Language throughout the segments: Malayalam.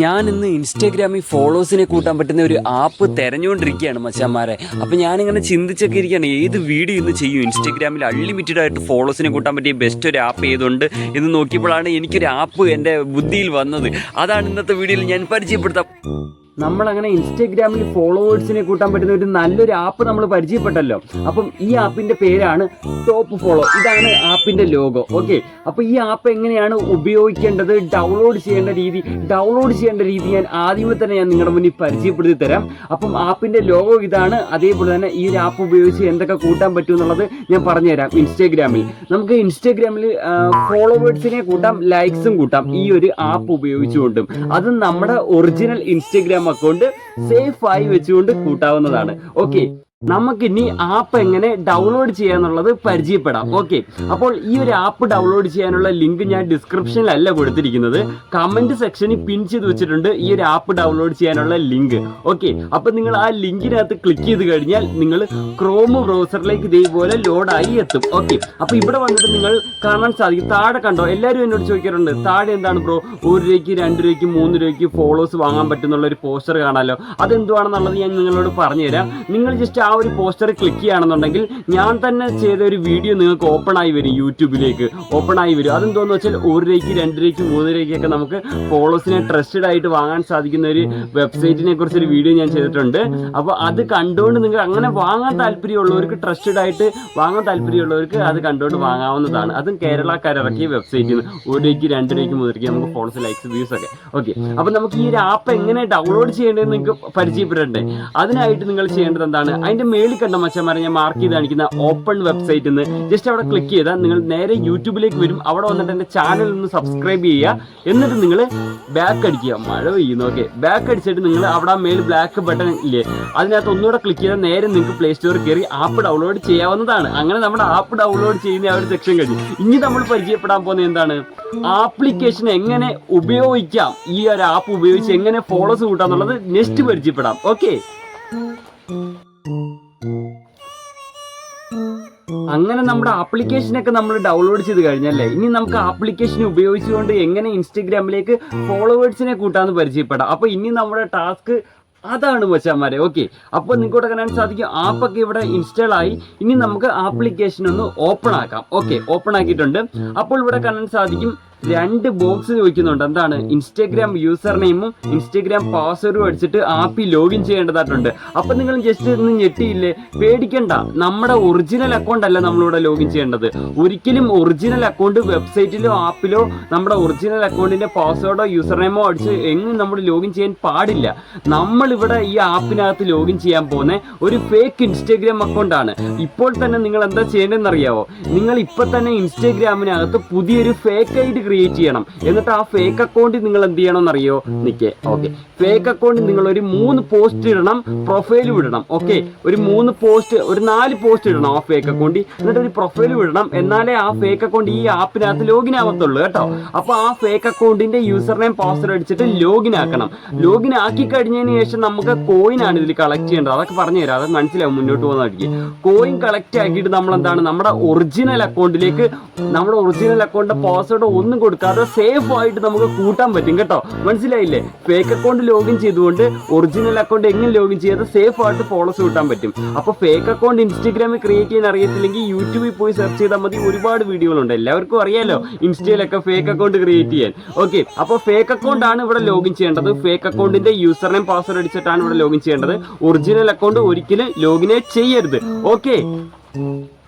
ഞാൻ ഇന്ന് ഇൻസ്റ്റാഗ്രാമിൽ ഫോളോവേഴ്സിനെ കൂട്ടാൻ പറ്റുന്ന ഒരു ആപ്പ് തിരഞ്ഞുകൊണ്ടിരിക്കുകയാണ് മച്ചാന്മാരെ. അപ്പോൾ ഞാനിങ്ങനെ ചിന്തിച്ചൊക്കെ ഇരിക്കുകയാണ്, ഏത് വീഡിയോ ഇന്ന് ചെയ്യും ഇൻസ്റ്റാഗ്രാമിൽ അൺലിമിറ്റഡ് ആയിട്ട് ഫോളോവേഴ്സിനെ കൂട്ടാൻ പറ്റിയ ബെസ്റ്റ് ഒരു ആപ്പ് ഏതുണ്ട് എന്ന് നോക്കിയപ്പോഴാണ് എനിക്കൊരു ആപ്പ് എൻ്റെ ബുദ്ധിയിൽ വന്നത്. അതാണ് ഇന്നത്തെ വീഡിയോയിൽ ഞാൻ പരിചയപ്പെടുത്താം. നമ്മളങ്ങനെ ഇൻസ്റ്റാഗ്രാമിൽ ഫോളോവേഴ്സിനെ കൂട്ടാൻ പറ്റുന്ന ഒരു നല്ലൊരു ആപ്പ് നമ്മൾ പരിചയപ്പെട്ടല്ലോ. അപ്പം ഈ ആപ്പിൻ്റെ പേരാണ് ടോപ്പ് ഫോളോ. ഇതാണ് ആപ്പിൻ്റെ ലോഗോ. ഓക്കെ, അപ്പോൾ ഈ ആപ്പ് എങ്ങനെയാണ് ഉപയോഗിക്കേണ്ടത്, ഡൗൺലോഡ് ചെയ്യേണ്ട രീതി ഞാൻ ആദ്യമേ തന്നെ നിങ്ങളുടെ മുന്നിൽ പരിചയപ്പെടുത്തി തരാം. അപ്പം ആപ്പിൻ്റെ ലോഗോ ഇതാണ്. അതേപോലെ തന്നെ ഈ ഒരു ആപ്പ് ഉപയോഗിച്ച് എന്തൊക്കെ കൂട്ടാൻ പറ്റും എന്നുള്ളത് ഞാൻ പറഞ്ഞുതരാം. ഇൻസ്റ്റാഗ്രാമിൽ നമുക്ക് ഇൻസ്റ്റാഗ്രാമിൽ ഫോളോവേഴ്സിനെ കൂട്ടാം, ലൈക്സും കൂട്ടാം ഈ ഒരു ആപ്പ് ഉപയോഗിച്ചുകൊണ്ടും. അത് നമ്മുടെ ഒറിജിനൽ ഇൻസ്റ്റാഗ്രാം അക്കൗണ്ട് സേഫ് ആയി വെച്ചുകൊണ്ട് കൂട്ടാവുന്നതാണ്. ഓക്കെ, നമുക്കിനി ആപ്പ് എങ്ങനെ ഡൗൺലോഡ് ചെയ്യാന്നുള്ളത് പരിചയപ്പെടാം. ഓക്കെ, അപ്പോൾ ഈ ഒരു ആപ്പ് ഡൗൺലോഡ് ചെയ്യാനുള്ള ലിങ്ക് ഞാൻ ഡിസ്ക്രിപ്ഷനിലല്ല കൊടുത്തിരിക്കുന്നത്, കമന്റ് സെക്ഷനിൽ പിൻ ചെയ്ത് വെച്ചിട്ടുണ്ട് ഈ ഒരു ആപ്പ് ഡൗൺലോഡ് ചെയ്യാനുള്ള ലിങ്ക്. ഓക്കെ, അപ്പൊ നിങ്ങൾ ആ ലിങ്കിനകത്ത് ക്ലിക്ക് ചെയ്ത് കഴിഞ്ഞാൽ നിങ്ങൾ ക്രോം ബ്രൗസറിലേക്ക് ഇതേപോലെ ലോഡായി എത്തും. ഓക്കെ, അപ്പൊ ഇവിടെ വന്നിട്ട് നിങ്ങൾ കാണാൻ സാധിക്കും, താഴെ കണ്ടോ, എല്ലാവരും എന്നോട് ചോദിക്കാറുണ്ട് താഴെ എന്താണ് ബ്രോ 1 രൂപയ്ക്ക് 2 രൂപയ്ക്ക് 3 രൂപയ്ക്ക് ഫോളോവേഴ്സ് വാങ്ങാൻ പറ്റുന്നുള്ള ഒരു പോസ്റ്റർ കാണാമല്ലോ, അതെന്തുവാണെന്നുള്ളത് ഞാൻ നിങ്ങളോട് പറഞ്ഞുതരാം. നിങ്ങൾ ജസ്റ്റ് ആ ഒരു പോസ്റ്റർ ക്ലിക്ക് ചെയ്യുകയാണെന്നുണ്ടെങ്കിൽ ഞാൻ തന്നെ ചെയ്ത ഒരു വീഡിയോ നിങ്ങൾക്ക് ഓപ്പൺ ആയി വരും, യൂട്യൂബിലേക്ക് ഓപ്പൺ ആയി വരും. അതെന്തോന്ന് വെച്ചാൽ 1 രൂപയ്ക്ക് 2 രൂപയ്ക്ക് 3 രൂപയ്ക്കൊക്കെ നമുക്ക് ഫോളോവേഴ്സിനെ ട്രസ്റ്റഡ് ആയിട്ട് വാങ്ങാൻ സാധിക്കുന്ന ഒരു വെബ്സൈറ്റിനെ കുറിച്ചൊരു വീഡിയോ ഞാൻ ചെയ്തിട്ടുണ്ട്. അപ്പോൾ അത് കണ്ടുകൊണ്ട് നിങ്ങൾ അങ്ങനെ വാങ്ങാൻ താല്പര്യമുള്ളവർക്ക്, ട്രസ്റ്റഡ് ആയിട്ട് വാങ്ങാൻ താല്പര്യമുള്ളവർക്ക് അത് കണ്ടുകൊണ്ട് വാങ്ങാവുന്നതാണ്. അതും കേരളക്കാരിറക്കിയ വെബ്സൈറ്റിൽ നിന്ന് 1 രൂപയ്ക്ക് 2 രൂപയ്ക്ക് 3 രൂപയ്ക്ക് നമുക്ക് ഫോളോവേഴ്സ്, ലൈക്സ്, വ്യൂസ് ഒക്കെ. ഓക്കെ, അപ്പോൾ നമുക്ക് ഈ ഒരു ആപ്പ് എങ്ങനെ ഡൗൺലോഡ് ചെയ്യേണ്ടതെന്ന് നിങ്ങൾക്ക് പരിചയപ്പെടണ്ടേ. അതിനായിട്ട് നിങ്ങൾ ചെയ്യേണ്ടത് എന്താണ്, അതിന്റെ മേളിൽ കണ്ട മച്ചന്മാരെ ഞാൻ മാർക്ക് ചെയ്ത് കാണിക്കുന്ന ഓപ്പൺ വെബ്സൈറ്റ് എന്ന് ജസ്റ്റ് അവിടെ ക്ലിക്ക് ചെയ്താൽ നിങ്ങൾ നേരെ യൂട്യൂബിലേക്ക് വരും. അവിടെ വന്നിട്ട് എൻ്റെ ചാനൽ ഒന്ന് സബ്സ്ക്രൈബ് ചെയ്യുക. എന്നിട്ട് നിങ്ങൾ ബാക്ക് അടിക്കുക, മഴ പെയ്യുന്നു. ഓക്കെ, ബാക്ക് അടിച്ചിട്ട് നിങ്ങൾ അവിടെ മേളിൽ ബ്ലാക്ക് ബട്ടൺ ഇല്ലേ, അതിനകത്ത് ഒന്നുകൂടെ ക്ലിക്ക് ചെയ്താൽ നേരെ നിങ്ങൾക്ക് പ്ലേ സ്റ്റോറിൽ കയറി ആപ്പ് ഡൗൺലോഡ് ചെയ്യാവുന്നതാണ്. അങ്ങനെ നമ്മുടെ ആപ്പ് ഡൗൺലോഡ് ചെയ്യുന്ന ആ ഒരു സെക്ഷൻ കഴിഞ്ഞു. ഇനി നമ്മൾ പരിചയപ്പെടാൻ പോകുന്നത് എന്താണ്, ആപ്ലിക്കേഷൻ എങ്ങനെ ഉപയോഗിക്കാം, ഈ ഒരു ആപ്പ് ഉപയോഗിച്ച് എങ്ങനെ ഫോളോസ് കൂട്ടാം എന്നുള്ളത് നെക്സ്റ്റ് പരിചയപ്പെടാം. ഓക്കെ, അങ്ങനെ നമ്മുടെ ആപ്ലിക്കേഷനൊക്കെ നമ്മൾ ഡൗൺലോഡ് ചെയ്ത് കഴിഞ്ഞല്ലേ, ഇനി നമുക്ക് ആപ്ലിക്കേഷൻ ഉപയോഗിച്ചുകൊണ്ട് എങ്ങനെ ഇൻസ്റ്റഗ്രാമിലേക്ക് ഫോളോവേഴ്സിനെ കൂട്ടാന്ന് പരിചയപ്പെടാം. അപ്പോൾ ഇനി നമ്മുടെ ടാസ്ക് അതാണ് മച്ചാന്മാരെ. ഓക്കെ, അപ്പോൾ നിങ്ങൾക്ക് കാണാൻ സാധിക്കും ആപ്പൊക്കെ ഇവിടെ ഇൻസ്റ്റാൾ ആയി. ഇനി നമുക്ക് ആപ്ലിക്കേഷൻ ഒന്ന് ഓപ്പൺ ആക്കാം. ഓക്കെ, ഓപ്പൺ ആക്കിയിട്ടുണ്ട്. അപ്പോൾ ഇവിടെ കാണാൻ സാധിക്കും 2 ബോക്സ് ചോദിക്കുന്നുണ്ട്. എന്താണ്, ഇൻസ്റ്റാഗ്രാം യൂസർ നെയിമും ഇൻസ്റ്റാഗ്രാം പാസ്വേഡും അടിച്ചിട്ട് ആപ്പിൽ ലോഗിൻ ചെയ്യേണ്ടതായിട്ടുണ്ട്. അപ്പം നിങ്ങൾ ജസ്റ്റ് ഒന്ന് ഞെട്ടിയില്ലേ, പേടിക്കണ്ട, നമ്മുടെ ഒറിജിനൽ അക്കൗണ്ട് അല്ല നമ്മളിവിടെ ലോഗിൻ ചെയ്യേണ്ടത്. ഒരിക്കലും ഒറിജിനൽ അക്കൗണ്ട് വെബ്സൈറ്റിലോ ആപ്പിലോ നമ്മുടെ ഒറിജിനൽ അക്കൗണ്ടിന്റെ പാസ്വേഡോ യൂസർ നെയിമോ അടിച്ച് എങ്ങും നമ്മൾ ലോഗിൻ ചെയ്യാൻ പാടില്ല. നമ്മളിവിടെ ഈ ആപ്പിനകത്ത് ലോഗിൻ ചെയ്യാൻ പോകുന്ന ഒരു ഫേക്ക് ഇൻസ്റ്റാഗ്രാം അക്കൗണ്ട് ആണ്. ഇപ്പോൾ തന്നെ നിങ്ങൾ എന്താ ചെയ്യേണ്ടതെന്ന് അറിയാവോ, നിങ്ങൾ ഇപ്പൊ തന്നെ ഇൻസ്റ്റാഗ്രാമിനകത്ത് പുതിയൊരു ഫേക്ക് ഐഡി ക്രിയേറ്റ് ചെയ്യണം. എന്നിട്ട് ആ ഫേക്ക് അക്കൗണ്ടിൽ നിങ്ങൾ എന്ത് ചെയ്യണമെന്ന് അറിയോ, നിൽക്കേ. ഓക്കെ, ഫേക്ക് അക്കൗണ്ടിൽ നിങ്ങൾ ഒരു 3 പോസ്റ്റ് ഇടണം, പ്രൊഫൈലും ഇടണം. ഓക്കെ, ഒരു 4 പോസ്റ്റ് ഇടണം ആ ഫേക്ക് അക്കൗണ്ടിൽ. എന്നിട്ട് ഒരു പ്രൊഫൈലും ഇടണം. എന്നാലേ ആ ഫേക്ക് അക്കൗണ്ട് ഈ ആപ്പിനകത്ത് ലോഗിൻ ആവത്തുള്ളൂ കേട്ടോ. അപ്പോൾ ആ ഫേക്ക് അക്കൗണ്ടിന്റെ യൂസർ നെയിം പാസ്വേഡ് അടിച്ചിട്ട് ലോഗിൻ ആക്കണം. ലോഗിൻ ആക്കി കഴിഞ്ഞതിന് ശേഷം നമുക്ക് കോയിൻ ആണ് ഇതിൽ കളക്ട് ചെയ്യേണ്ടത്. അതൊക്കെ പറഞ്ഞു തരാം, അതൊക്കെ മനസ്സിലാവും മുന്നോട്ട് പോകുന്നതായിരിക്കും. കോയിൻ കളക്ട് ആക്കിയിട്ട് നമ്മൾ എന്താണ്, നമ്മുടെ ഒറിജിനൽ അക്കൗണ്ടിലേക്ക് നമ്മുടെ ഒറിജിനൽ അക്കൗണ്ടിന്റെ പാസ്വേഡ് ഒന്നും കൊടുക്കാതെ സേഫ് ആയിട്ട് നമുക്ക് കൂട്ടാൻ പറ്റും കേട്ടോ. മനസ്സിലായില്ലേ, ഫേക്ക് അക്കൗണ്ട് ലോഗിൻ ചെയ്തുകൊണ്ട് ഒറിജിനൽ അക്കൗണ്ട് എങ്ങനെ ലോഗിൻ ചെയ്യാതെ സേഫ് ആയിട്ട് ഫോളോസ് കൂട്ടാൻ പറ്റും. അപ്പോൾ ഫേക്ക് അക്കൗണ്ട് ഇൻസ്റ്റാഗ്രാമിൽ ക്രിയേറ്റ് ചെയ്യാൻ അറിയത്തില്ലെങ്കിൽ യൂട്യൂബിൽ പോയി സെർച്ച് ചെയ്താൽ മതി, ഒരുപാട് വീഡിയോകളുണ്ട്. എല്ലാവർക്കും അറിയാലോ ഇൻസ്റ്റയിലൊക്കെ ഫേക്ക് അക്കൗണ്ട് ക്രിയേറ്റ് ചെയ്യാൻ. ഓക്കെ, അപ്പോൾ ഫേക്ക് അക്കൗണ്ട് ആണ് ഇവിടെ ലോഗിൻ ചെയ്യേണ്ടത്. ഫേക്ക് അക്കൗണ്ടിന്റെ യൂസർ നെയിം പാസ്വേഡ് അടിച്ചിട്ടാണ് ഇവിടെ ലോഗിൻ ചെയ്യേണ്ടത്. ഒറിജിനൽ അക്കൗണ്ട് ഒരിക്കലും ലോഗിൻ ചെയ്യരുത്. ഓക്കെ,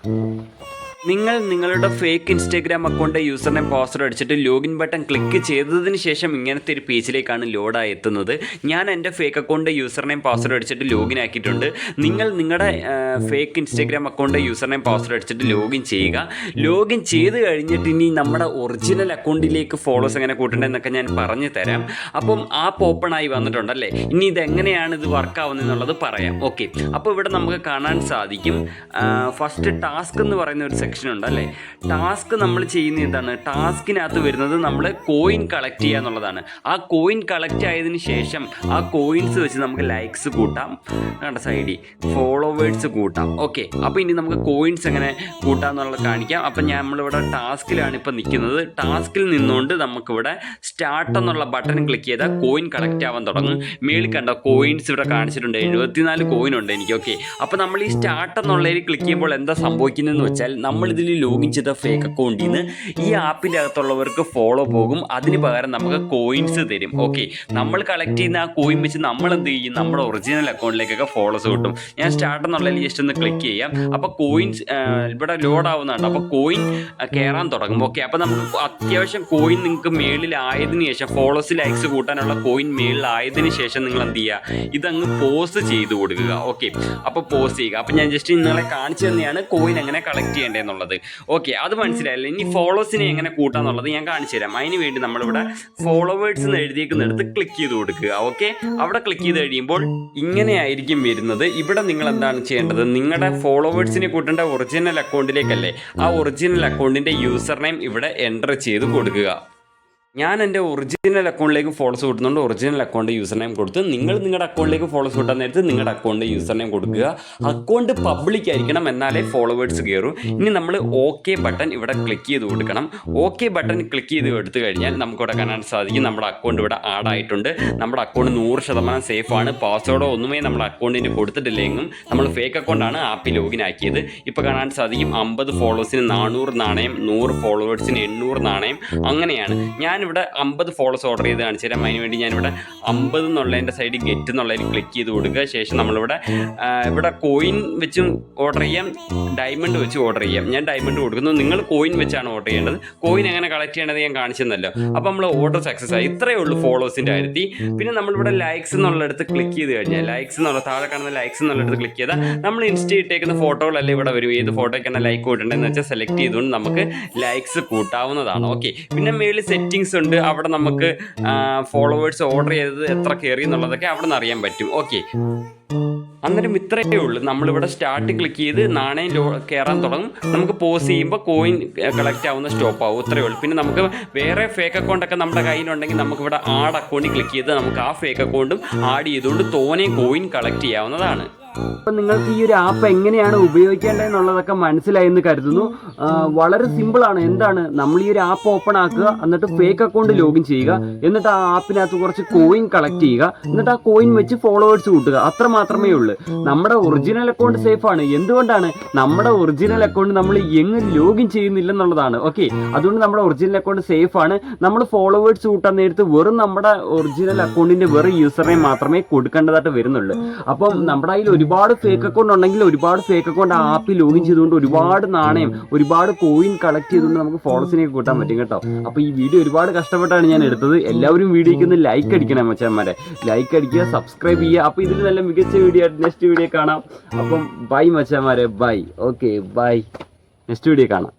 നിങ്ങൾ നിങ്ങളുടെ fake Instagram account user name password അടിച്ചിട്ട് ലോഗിൻ ബട്ടൺ ക്ലിക്ക് ചെയ്തതിന് ശേഷം ഇങ്ങനത്തെ ഒരു പേജിലേക്കാണ് ലോഡായി എത്തുന്നത്. ഞാൻ എൻ്റെ fake account user name password അടിച്ചിട്ട് ലോഗിൻ ആക്കിയിട്ടുണ്ട്. നിങ്ങൾ നിങ്ങളുടെ fake Instagram account user name password അടിച്ചിട്ട് ലോഗിൻ ചെയ്യുക. ലോഗിൻ ചെയ്ത് കഴിഞ്ഞിട്ട് ഇനി നമ്മുടെ ഒറിജിനൽ അക്കൗണ്ടിലേക്ക് ഫോളോസ് എങ്ങനെ കൂട്ടേണ്ടതെന്നൊക്കെ ഞാൻ പറഞ്ഞു തരാം. അപ്പം ആപ്പ് ഓപ്പൺ ആയി വന്നിട്ടുണ്ടല്ലേ, ഇനി ഇതെങ്ങനെയാണ് ഇത് വർക്ക് ആവുന്നതെന്നുള്ളത് പറയാം. ഓക്കെ, അപ്പോൾ ഇവിടെ നമുക്ക് കാണാൻ സാധിക്കും ഫസ്റ്റ് ടാസ്ക് എന്ന് പറയുന്ന ഒരു സെക്ഷൻ സെക്ഷൻ ഉണ്ട് അല്ലേ. ടാസ്ക് നമ്മൾ ചെയ്യുന്ന എന്താണ്, ടാസ്കിനകത്ത് വരുന്നത് നമ്മൾ കോയിൻ കളക്ട് ചെയ്യുക എന്നുള്ളതാണ്. ആ കോയിൻ കളക്ട് ആയതിനു ശേഷം ആ കോയിൻസ് വെച്ച് നമുക്ക് ലൈക്സ് കൂട്ടാം, കണ്ട സൈഡിൽ ഫോളോവേഴ്സ് കൂട്ടാം. ഓക്കെ, അപ്പോൾ ഇനി നമുക്ക് കോയിൻസ് എങ്ങനെ കൂട്ടാം എന്നുള്ളത് കാണിക്കാം. അപ്പം നമ്മളിവിടെ ടാസ്കിലാണ് ഇപ്പോൾ നിൽക്കുന്നത്. ടാസ്കിൽ നിന്നുകൊണ്ട് നമുക്കിവിടെ സ്റ്റാർട്ട് എന്നുള്ള ബട്ടൺ ക്ലിക്ക് ചെയ്താൽ കോയിൻ കളക്ട് ആവാൻ തുടങ്ങും. മേളിൽ കണ്ടോ കോയിൻസ് ഇവിടെ കാണിച്ചിട്ടുണ്ട്, 74 കോയിൻ ഉണ്ട് എനിക്ക്. ഓക്കെ, അപ്പോൾ നമ്മൾ ഈ സ്റ്റാർട്ട് എന്നുള്ളതിൽ ക്ലിക്ക് ചെയ്യുമ്പോൾ എന്താ സംഭവിക്കുന്നതെന്ന് വെച്ചാൽ നമ്മളിതിൽ ലോഗിൻ ചെയ്ത ഫേക്ക് അക്കൗണ്ടിൽ നിന്ന് ഈ ആപ്പിൻ്റെ അകത്തുള്ളവർക്ക് ഫോളോ പോകും, അതിന് പകരം നമുക്ക് കോയിൻസ് തരും. ഓക്കെ, നമ്മൾ കളക്ട് ചെയ്യുന്ന ആ കോയിൻ വെച്ച് നമ്മൾ എന്ത് ചെയ്യും, നമ്മുടെ ഒറിജിനൽ അക്കൗണ്ടിലേക്കൊക്കെ ഫോളോസ് കിട്ടും. ഞാൻ സ്റ്റാർട്ട് എന്നുള്ളതിൽ ജസ്റ്റ് ഒന്ന് ക്ലിക്ക് ചെയ്യാം. അപ്പോൾ കോയിൻസ് ഇവിടെ ലോഡ് ആവുന്നുണ്ട്, അപ്പോൾ കോയിൻ കയറാൻ തുടങ്ങും. ഓക്കെ, അപ്പോൾ നമുക്ക് അത്യാവശ്യം കോയിൻ നിങ്ങൾക്ക് മേളിലായതിനു ശേഷം ഫോളോസ് ലൈക്സ് കൂട്ടാനുള്ള കോയിൻ മേളിലായതിനു ശേഷം നിങ്ങൾ എന്ത് ചെയ്യുക, ഇതങ്ങ് പോസ്റ്റ് ചെയ്ത് കൊടുക്കുക. ഓക്കെ, അപ്പോൾ പോസ്റ്റ് ചെയ്യുക. അപ്പോൾ ഞാൻ ജസ്റ്റ് നിങ്ങളെ കാണിച്ചു തന്നെയാണ് കോയിൻ എങ്ങനെ കളക്ട് ചെയ്യേണ്ടതെന്നുള്ളത്. ഓക്കെ, അത് മനസ്സിലായല്ലോ. ഇനി ഫോളോസിനെ എങ്ങനെ കൂട്ടാന്നുള്ളത് ഞാൻ കാണിച്ചു തരാം. അതിന് വേണ്ടി നമ്മളിവിടെ ഫോളോവേഴ്സ് എന്ന് എഴുതിയേക്കുന്നിടത്ത് ക്ലിക്ക് ചെയ്ത് കൊടുക്കുക. ഓക്കെ, അവിടെ ക്ലിക്ക് ചെയ്ത് കഴിയുമ്പോൾ ഇങ്ങനെയായിരിക്കും വരുന്നത്. ഇവിടെ നിങ്ങൾ എന്താണ് ചെയ്യേണ്ടത്, നിങ്ങളുടെ ഫോളോവേഴ്സിനെ കൂട്ടേണ്ട ഒറിജിനൽ അക്കൗണ്ടിലേക്കല്ലേ, ആ ഒറിജിനൽ അക്കൗണ്ടിൻ്റെ യൂസർ നെയിം ഇവിടെ എൻ്റർ ചെയ്ത് കൊടുക്കുക. ഞാൻ എൻ്റെ ഒറിജിനൽ അക്കൗണ്ടിലേക്ക് ഫോളോസ് കൂട്ടുന്നുണ്ട്, ഒറിജിനൽ അക്കൗണ്ട് യൂസർ നെയിം കൊടുത്ത് നിങ്ങൾ നിങ്ങളുടെ അക്കൗണ്ടിലേക്ക് ഫോളോസ് കൂട്ടാൻ നേരത്ത് നിങ്ങളുടെ അക്കൗണ്ട് യൂസർ നെയിം കൊടുക്കുക. അക്കൗണ്ട് പബ്ലിക് ആയിരിക്കണം, എന്നാലേ ഫോളോവേഴ്സ് കയറും. ഇനി നമ്മൾ ഓക്കെ ബട്ടൺ ഇവിടെ ക്ലിക്ക് ചെയ്ത് കൊടുക്കണം. ഓക്കെ ബട്ടൺ ക്ലിക്ക് ചെയ്ത് എടുത്തു കഴിഞ്ഞാൽ നമുക്കിവിടെ കാണാൻ സാധിക്കും നമ്മുടെ അക്കൗണ്ട് ഇവിടെ ആഡ് ആയിട്ടുണ്ട്. നമ്മുടെ അക്കൗണ്ട് 100% സേഫാണ്. പാസ്വേഡോ ഒന്നുമേ നമ്മുടെ അക്കൗണ്ടിന് കൊടുത്തിട്ടില്ലെങ്കിലും നമ്മൾ ഫേക്ക് അക്കൗണ്ടാണ് ആപ്പിൽ ലോഗിൻ ആക്കിയത്. ഇപ്പോൾ കാണാൻ സാധിക്കും 50 ഫോളോവേഴ്സിന് 400 നാണയം, 100 ഫോളോവേഴ്സിന് 800 നാണയം. അങ്ങനെയാണ് ഞാൻ ഇവിടെ 50 ഫോളോസ് ഓർഡർ ചെയ്ത് കാണിച്ചു തരാം. അതിന് വേണ്ടി ഞാനിവിടെ 50 എന്നുള്ളതിൻ്റെ സൈഡിൽ ഗെറ്റ് എന്നുള്ളതിൽ ക്ലിക്ക് ചെയ്ത് കൊടുക്കുക. ശേഷം നമ്മളിവിടെ ഇവിടെ കോയിൻ വെച്ചും ഓർഡർ ചെയ്യാം, ഡയമണ്ട് വെച്ച് ഓർഡർ ചെയ്യാം. ഞാൻ ഡയമണ്ട് കൊടുക്കുന്നു, നിങ്ങൾ കോയിൻ വെച്ചാണ് ഓർഡർ ചെയ്യേണ്ടത്. കോയിൻ എങ്ങനെ കളക്ട് ചെയ്യേണ്ടത് ഞാൻ കാണിച്ചെന്നല്ലോ. അപ്പോൾ നമ്മൾ ഓർഡർ സക്സസ് ആയി. ഇത്രയേ ഉള്ളൂ ഫോളോസിൻ്റെ കാര്യത്തിൽ. പിന്നെ നമ്മളിവിടെ ലൈക്സ് എന്നുള്ളിടത്ത് ക്ലിക്ക് ചെയ്ത് കഴിഞ്ഞാൽ ലൈക്സ് എന്നുള്ള താഴെ കാണുന്ന ലൈക്സ് എന്നുള്ളിടത്ത് ക്ലിക്ക് ചെയ്താൽ നമ്മൾ ഇൻസ്റ്റ ഇട്ടേക്കുന്ന ഫോട്ടോകളല്ലേ ഇവിടെ വരും. ഏത് ഫോട്ടോയ്ക്കാണ് ലൈക്ക് കൂട്ടേണ്ടതെന്ന് വെച്ചാൽ സെലക്ട് ചെയ്തുകൊണ്ട് നമുക്ക് ലൈക്സ് കൂട്ടാവുന്നതാണ്. ഓക്കെ, പിന്നെ മേളിൽ സെറ്റിങ്സ് ഉണ്ട്, അവിടെ നമുക്ക് ഫോളോവേഴ്സ് ഓർഡർ ചെയ്തത് എത്ര കയറി എന്നുള്ളതൊക്കെ അവിടെ നിന്ന് അറിയാൻ പറ്റും. ഓക്കെ, അന്നേരം ഇത്രയേ ഉള്ളൂ. നമ്മളിവിടെ സ്റ്റാർട്ട് ക്ലിക്ക് ചെയ്ത് നാണയം കയറാൻ തുടങ്ങും. നമുക്ക് പോസ് ചെയ്യുമ്പോൾ കോയിൻ കളക്ട് ആവുന്ന സ്റ്റോപ്പ് ആവും. ഇത്രയേ ഉള്ളൂ. പിന്നെ നമുക്ക് വേറെ ഫേക്ക് അക്കൗണ്ടൊക്കെ നമ്മുടെ കയ്യിലുണ്ടെങ്കിൽ നമുക്കിവിടെ ആഡ് അക്കൗണ്ടിൽ ക്ലിക്ക് ചെയ്ത് നമുക്ക് ആ ഫേക്ക് അക്കൗണ്ടും ആഡ് ചെയ്തുകൊണ്ട് തോനെ കോയിൻ കളക്ട് ചെയ്യാവുന്നതാണ്. അപ്പം നിങ്ങൾക്ക് ഈ ഒരു ആപ്പ് എങ്ങനെയാണ് ഉപയോഗിക്കേണ്ടതെന്നുള്ളതൊക്കെ മനസ്സിലായെന്ന് കരുതുന്നു. വളരെ സിമ്പിളാണ്. എന്താണ്, നമ്മൾ ഈ ഒരു ആപ്പ് ഓപ്പൺ ആക്കുക, എന്നിട്ട് ഫേക്ക് അക്കൗണ്ട് ലോഗിൻ ചെയ്യുക, എന്നിട്ട് ആ ആപ്പിനകത്ത് കുറച്ച് കോയിൻ കളക്ട് ചെയ്യുക, എന്നിട്ട് ആ കോയിൻ വെച്ച് ഫോളോവേഴ്സ് കൂട്ടുക. അത്ര മാത്രമേ ഉള്ളൂ. നമ്മുടെ ഒറിജിനൽ അക്കൗണ്ട് സേഫാണ്. എന്തുകൊണ്ടാണ്, നമ്മുടെ ഒറിജിനൽ അക്കൗണ്ട് നമ്മൾ എങ്ങനെ ലോഗിൻ ചെയ്യുന്നില്ലെന്നുള്ളതാണ്. ഓക്കെ, അതുകൊണ്ട് നമ്മുടെ ഒറിജിനൽ അക്കൗണ്ട് സേഫാണ്. നമ്മൾ ഫോളോവേഴ്സ് കൂട്ടാൻ നേരത്ത് വെറും നമ്മുടെ ഒറിജിനൽ അക്കൗണ്ടിന്റെ വെറും യൂസർ നെയിം മാത്രമേ കൊടുക്കേണ്ടതായിട്ട് വരുന്നുള്ളൂ. അപ്പം നമ്മുടെ കയ്യിൽ ഒരുപാട് ഫേക്ക് അക്കൗണ്ട് ഉണ്ടെങ്കിൽ ഒരുപാട് ഫേക്ക് അക്കൗണ്ട് ആപ്പിൽ ലോഗിൻ ചെയ്തുകൊണ്ട് ഒരുപാട് നാണയം, ഒരുപാട് കോയിൻ കളക്ട് ചെയ്തുകൊണ്ട് നമുക്ക് ഫോളോസിനെ കൂട്ടാൻ പറ്റും കേട്ടോ. അപ്പോൾ ഈ വീഡിയോ ഒരുപാട് കഷ്ടപ്പെട്ടാണ് ഞാൻ എടുത്തത്. എല്ലാവരും വീഡിയോയ്ക്ക് ഒന്ന് ലൈക്ക് അടിക്കണം മച്ചാന്മാരെ, ലൈക്ക് അടിക്കുക, സബ്സ്ക്രൈബ് ചെയ്യുക. അപ്പോൾ ഇതിൽ നല്ല മികച്ച വീഡിയോ ആയിട്ട് നെക്സ്റ്റ് വീഡിയോ കാണാം. അപ്പം ബൈ മച്ചാന്മാരെ, bye. Okay, bye. Next video കാണാം.